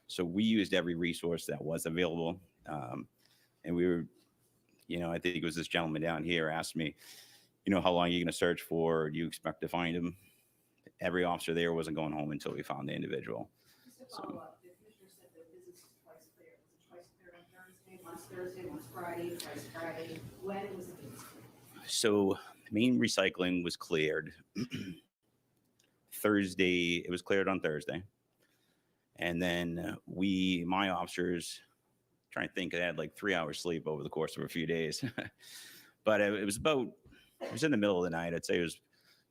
S6: So we used every resource that was available. And we were, I think it was this gentleman down here asked me, how long are you going to search for? Or do you expect to find him? Every officer there wasn't going home until we found the individual.
S3: Just to follow up, the commissioner said the business was twice cleared. Was it twice cleared on Thursday, once Friday, twice Friday? When was it?
S6: So Maine Recycling was cleared Thursday. It was cleared on Thursday. And then my officers, trying to think, I had like 3 hours sleep over the course of a few days. But it was in the middle of the night. I'd say it was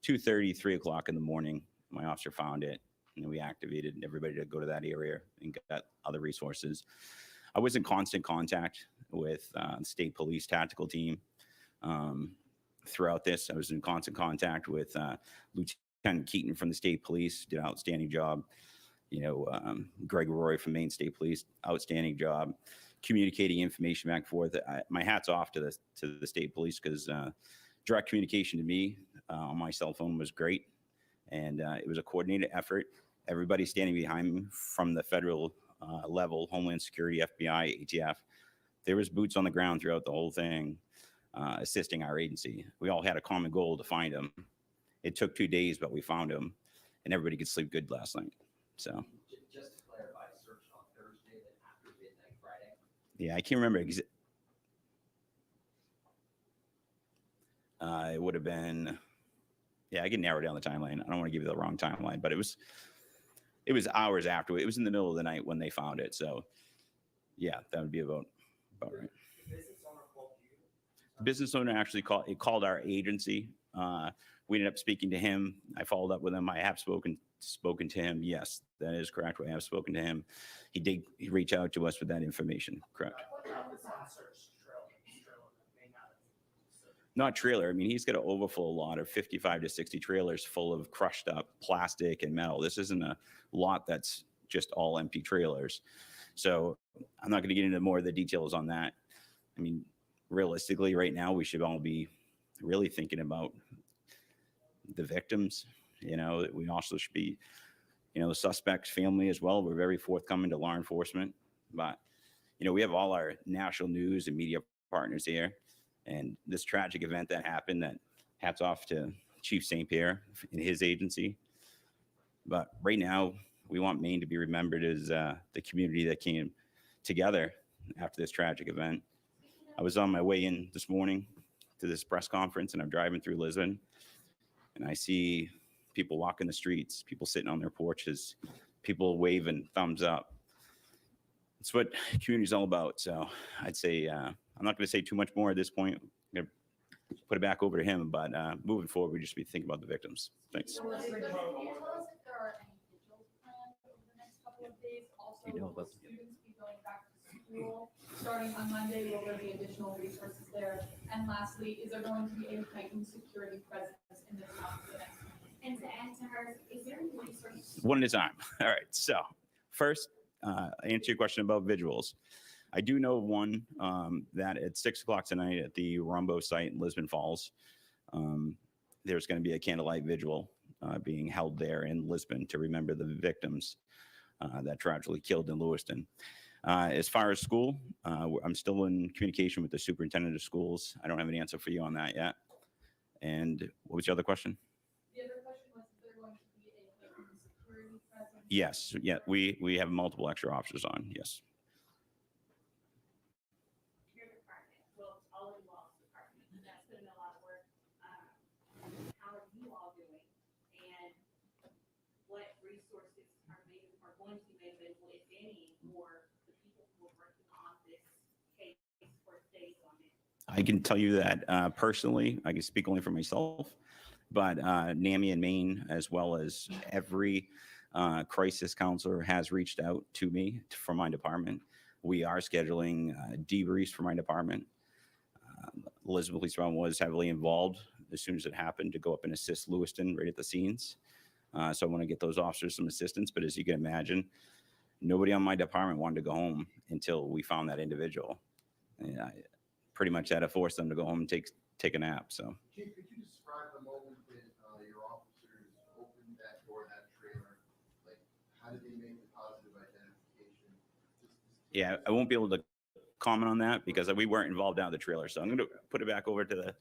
S6: 2:30, 3 o'clock in the morning. My officer found it, and we activated everybody to go to that area and got other resources. I was in constant contact with the state police tactical team throughout this. I was in constant contact with Lieutenant Keaton from the state police, did an outstanding job. Greg Roy from Maine State Police, outstanding job communicating information back and forth. My hat's off to the state police, because direct communication to me on my cell phone was great, and it was a coordinated effort. Everybody standing behind me from the federal level, Homeland Security, FBI, ATF, there was boots on the ground throughout the whole thing, assisting our agency. We all had a common goal to find him. It took 2 days, but we found him, and everybody could sleep good last night. So.
S15: Just to clarify, search on Thursday, then after midnight Friday?
S6: Yeah, I can't remember. It would have been, I can narrow down the timeline. I don't want to give you the wrong timeline, but it was hours after. It was in the middle of the night when they found it. So, yeah, that would be about right.
S12: The business owner called you?
S6: The business owner actually called our agency. We ended up speaking to him. I followed up with him. I have spoken to him. Yes, that is correct. I have spoken to him. He did reach out to us with that information. Correct. Not trailer. I mean, he's got an overflow lot of 55 to 60 trailers full of crushed up plastic and metal. This isn't a lot that's just all empty trailers. So I'm not going to get into more of the details on that. I mean, realistically, right now, we should all be really thinking about the victims. We also should be, the suspect's family as well. We're very forthcoming to law enforcement. But, we have all our national news and media partners here. And this tragic event that happened, that hats off to Chief St. Pierre and his agency. But right now, we want Maine to be remembered as the community that came together after this tragic event. I was on my way in this morning to this press conference, and I'm driving through Lisbon, and I see people walking the streets, people sitting on their porches, people waving thumbs up. It's what community is all about. So I'd say I'm not going to say too much more at this point. I'm going to put it back over to him, but moving forward, we just be thinking about the victims. Thanks.
S7: Can you tell us if there are any vigils planned over the next couple of days? Also,
S2: You know
S7: will
S2: about-
S7: students be going back to school starting on Monday? Will there be additional resources there? And lastly, is there going to be any heightened security presence in this house for the next?
S3: And to add to hers, is there any resources?
S6: One at a time. All right. So first, answer your question about vigils. I do know of one that at 6 o'clock tonight at the Rumbo site in Lisbon Falls, there's going to be a candlelight vigil being held there in Lisbon to remember the victims that tragically killed in Lewiston. As far as school, I'm still in communication with the superintendent of schools. I don't have an answer for you on that yet. And what was your other question?
S7: The other question was, is there going to be a heightened security presence?
S6: Yes. Yeah, we have multiple extra officers on. Yes.
S3: Your department, well, all involved department, that's been a lot of work. How are you all doing? And what resources are going to be made available, if any, for the people who are working on this case for days on it?
S6: I can tell you that personally, I can speak only for myself, but NAMI in Maine, as well as every crisis counselor has reached out to me from my department. We are scheduling debriefs for my department. Elizabeth Police Department was heavily involved as soon as it happened to go up and assist Lewiston right at the scenes. So I want to get those officers some assistance, but as you can imagine, nobody on my department wanted to go home until we found that individual. And I pretty much had to force them to go home and take a nap. So.
S10: Chief, could you describe the moment that your officers opened that door, that trailer? Like, how did they make the positive identification?
S6: Yeah, I won't be able to comment on that because we weren't involved down the trailer. So I'm going to put it back over to the.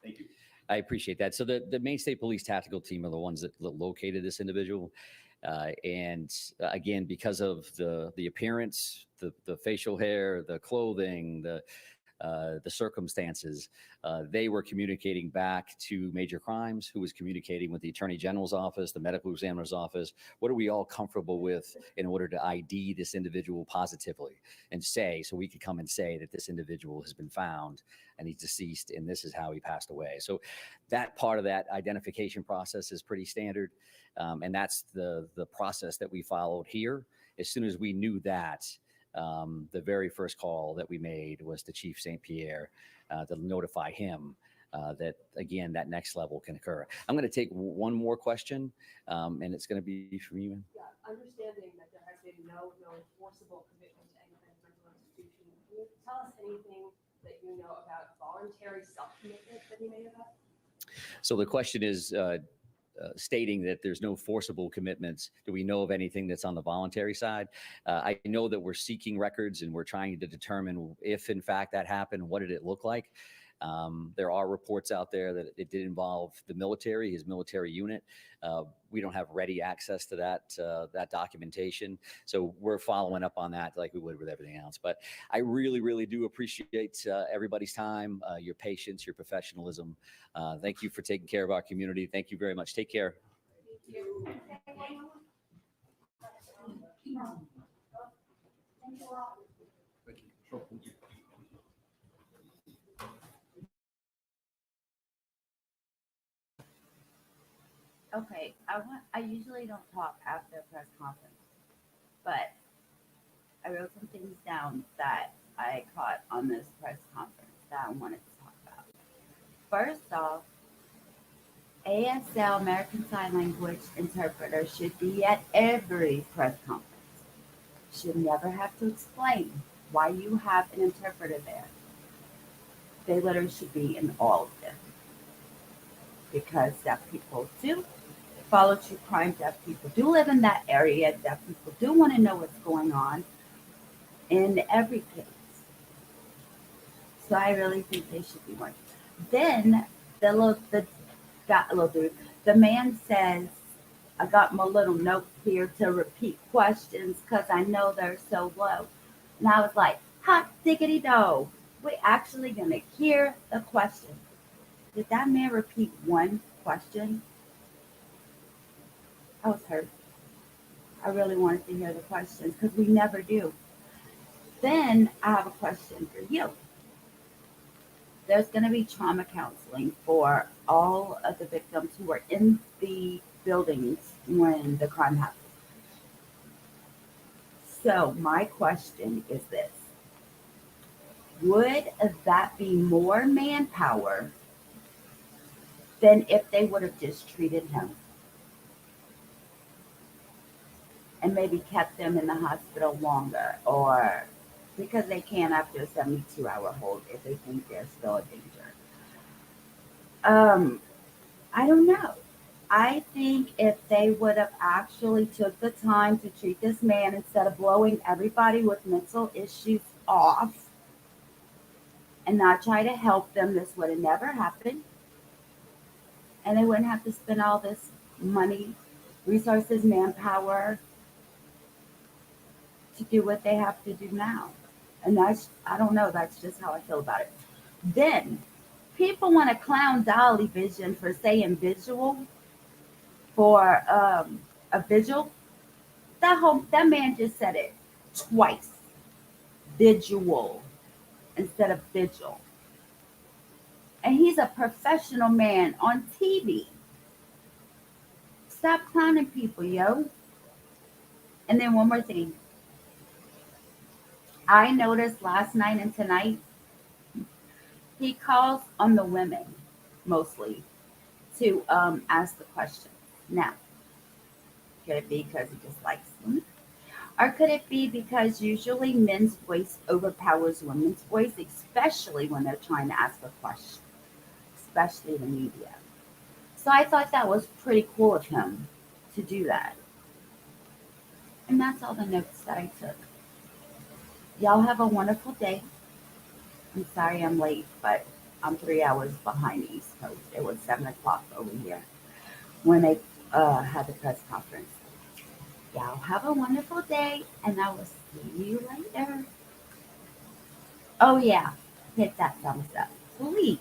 S6: Thank you.
S2: I appreciate that. So the Maine State Police Tactical Team are the ones that located this individual. And again, because of the appearance, the facial hair, the clothing, the circumstances, they were communicating back to Major Crimes, who was communicating with the Attorney General's office, the medical examiner's office. What are we all comfortable with in order to ID this individual positively and say, so we could come and say that this individual has been found and he's deceased and this is how he passed away. So that part of that identification process is pretty standard. And that's the process that we followed here. As soon as we knew that, the very first call that we made was to Chief St. Pierre to notify him that, again, that next level can occur. I'm going to take one more question, and it's going to be from you.
S16: Yeah, understanding that there has been no forcible commitment to any kind of mental institution, can you tell us anything that you know about voluntary self-commitment that he may have had?
S2: So the question is, stating that there's no forcible commitments. Do we know of anything that's on the voluntary side? I know that we're seeking records and we're trying to determine if in fact that happened, what did it look like? There are reports out there that it did involve the military, his military unit. We don't have ready access to that documentation. So we're following up on that like we would with everything else. But I really, really do appreciate everybody's time, your patience, your professionalism. Thank you for taking care of our community. Thank you very much. Take care.
S17: Okay, I usually don't talk after a press conference, but I wrote some things down that I caught on this press conference that I wanted to talk about. First off, ASL, American Sign Language interpreter, should be at every press conference. Should never have to explain why you have an interpreter there. They literally should be in all of them, because deaf people do follow true crime. Deaf people do live in that area. Deaf people do want to know what's going on in every case. So I really think they should be more. Then the man says, I got my little note here to repeat questions because I know they're so low. And I was like, hot diggity do. We're actually going to hear the question. Did that man repeat one question? I was hurt. I really wanted to hear the questions because we never do. Then I have a question for you. There's going to be trauma counseling for all of the victims who were in the buildings when the crime happened. So my question is this. Would that be more manpower than if they would have just treated him and maybe kept them in the hospital longer, or because they can after a 72-hour hold if they think they're still a danger? I don't know. I think if they would have actually took the time to treat this man instead of blowing everybody with mental issues off and not try to help them, this would have never happened. And they wouldn't have to spend all this money, resources, manpower to do what they have to do now. And I don't know, that's just how I feel about it. Then people want to clown Dolly Vision for saying visual for a vigil. That man just said it twice. Visual instead of vigil. And he's a professional man on TV. Stop clowning people, yo. And then one more thing. I noticed last night and tonight, he calls on the women mostly to ask the question. Now, could it be because he dislikes them? Or could it be because usually men's voice overpowers women's voice, especially when they're trying to ask a question, especially the media? So I thought that was pretty cool of him to do that. And that's all the notes that I took. Y'all have a wonderful day. I'm sorry I'm late, but I'm 3 hours behind the East Coast. It was 7 o'clock over here when they had the press conference. Y'all have a wonderful day, and I will see you later. Oh, yeah. Hit that thumbs up, please.